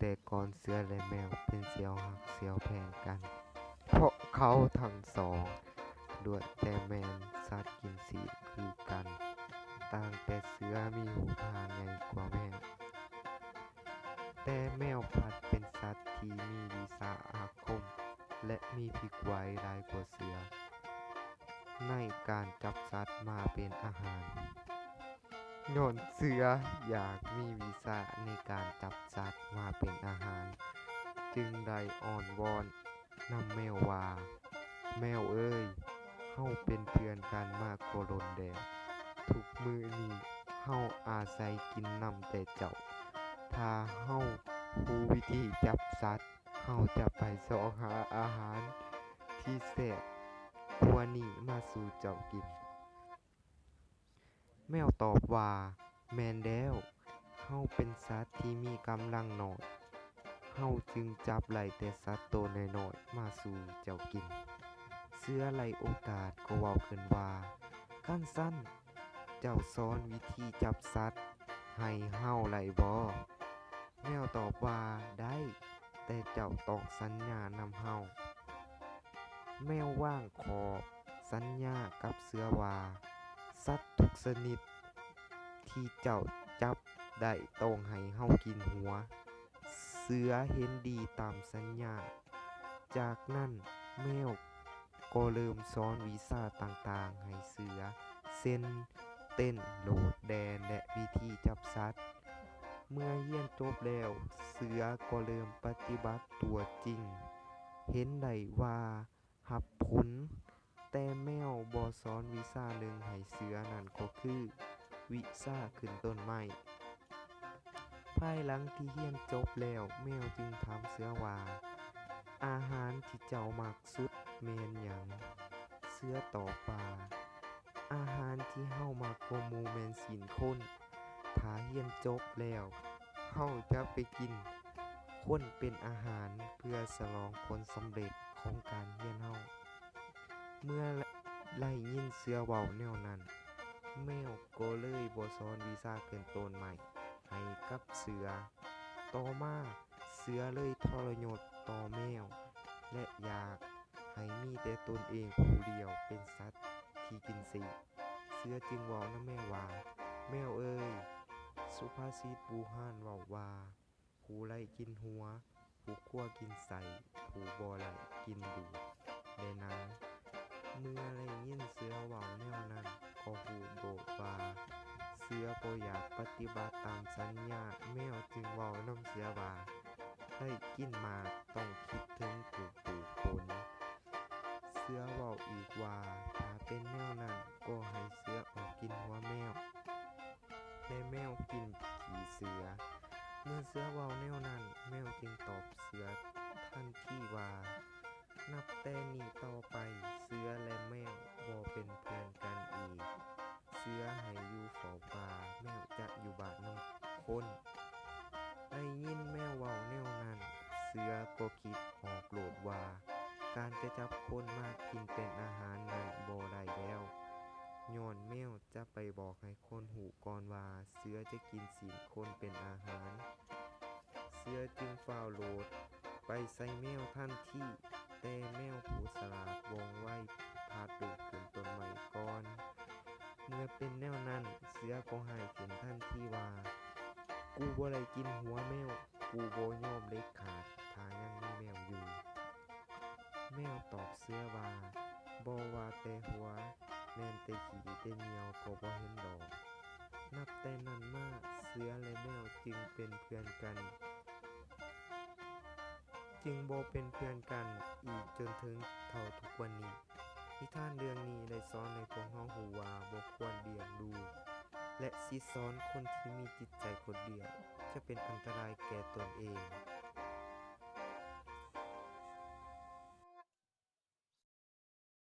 แต่ก่อนเสือและแมวเป็นเสี่ยวหักเสี่ยวแพงกันเพราะเขาทั้งสองล้วนแต่แม่นสัตว์กินสีลคือกันต่างแต่เสือมีหูพาใหญ่กว่าแมวแต่แมวพัดเป็นสัตว์ที่มีวิชาอาคมและมีพิกไวหลายกว่าเสือในการจับสัตว์มาเป็นอาหารย้อนเสืออยากมีวิชาในการจับสัตว์มาเป็นอาหารจึงได้อ้อนวอนนำแมวว่าแมวเอ้ยเฮาเป็นเพื่อนกันมาโกดนแล้วทุกมื้อนี้เฮาอาศัยกินนำแต่เจ้าถ้าเฮารู้วิธีจับสัตว์เฮาจะไปเสาะหาอาหารที่แซ่บกว่านี้มาสู่เจ้ากินแมวตอบว่าแม่นแล้วเฮาเป็นสัตว์ที่มีกำลังน้อยเฮาจึงจับไล่แต่สัตว์โตน้อยๆมาสู่เจ้ากินเสือไล่โอกาสก็เว้าขึ้นว่าคันซั้นเจ้าสอนวิธีจับสัตว์ให้เฮาไล่บ่แมวตอบว่าได้แต่เจ้าต้องสัญญานำเฮาแมววางขอบสัญญากับเสือว่าสัตว์ทุกชนิดที่เจ้าจับได้ต้องให้เฮากินหัวเสือเห็นดีตามสัญญาจากนั้นแมวก็เริ่มสอนวิชาต่างๆให้เสือเช่นเต้นโลดแดนและวิธีจับสัตว์เมื่อเรียนจบแล้วเสือก็เริ่มปฏิบัติตัวจริงเห็นได้ว่ารับผลแต่แมวบ่สอนวิชาหนึ่งให้เสือนั่นก็คือวิชาขึ้นต้นไม้ภายหลังที่เรียนจบแล้วแมวจึงถามเสือว่าอาหารที่เจ้ามักสุดแม่นหยังเสือตอบว่าอาหารที่เฮามักกว่าหมู่แม่นศีลคนถ้าเรียนจบแล้วเฮาจะไปกินคนเป็นอาหารเพื่อฉลองผลสำเร็จของการเรียนเฮาเมื่อได้ยินเสือเว้าแนวนั้นแมวก็เลยบ่สอนวิชาขึ้นต้นใหม่ให้กับเสือต่อมาเสือเลยทรยศต่อแมวและอยากให้มีแต่ตนเองผู้เดียวเป็นสัตว์ที่กินสีเสือจึงเว้านำแมวว่าแมวเอ้ยสุภาษิตโบราณเว้าว่าผู้ไล่กินหัวผู้คั่วกินไส้ผู้บ่ไล่กินดูดและหนังเมื่อได้ยินเสือเว้าแนวนั้นก็รู้โดดว่าเสือบ่อยากปฏิบัติตามสัญญาแมวจึงเว้านำเสือว่าได้กินหมากต้องคิดถึงผู้ปลูกผลเสือเว้าอีกว่าถ้าเป็นแนวนั้นก็ให้เสือออกกินหัวแมวและแมวกินขี้เสือเมื่อเสือเว้าแนวนั้นแมวจึงตอบเสือทันทีว่านับแต่นี้ต่อไปเสือและแมวบ่เป็นเพื่อนกันอีกเสือให้อยู่เฝ้าป่าแมวจะอยู่บ้านนำคนได้ยินแมวเว้าแนวนั้นเสือก็คิดออกโลดว่าการจะจับคนมากินเป็นอาหารนั้นบ่ได้แล้วย้อนแมวจะไปบอกให้คนรู้ก่อนว่าเสือจะกินศีลคนเป็นอาหารเสือจึงฟ้าวโลดไปใส่แมวทันทีแต่แมวผู้ฉลาดว่องไวพาตูกขึ้นต้นไม้ก่อนเมื่อเป็นแนวนั้นเสือก็ให้ขึ้นทันทีว่ากูบ่ได้กินหัวแมวกูบ่ยอมเด็ดขาดถ้ายังมีแมวอยู่แมวตอบเสือว่าบ่ว่าแต่หัวแม้นแต่ขี้แต่เหนียวก็บ่เห็นดอกนับแต่นั้นมาเสือและแมวจึงเป็นเพื่อนกันจึงบ่เป็นเพื่อนกันอีกจนถึงเท่าทุกวันนี้นิทานเรื่องนี้ได้สอนให้พวกเรารู้ว่าบ่ควรเลี้ยงดูและสิสอนคนที่มีจิตใจโดดเดี่ยวจะเป็นอันตรายแก่ตนเอง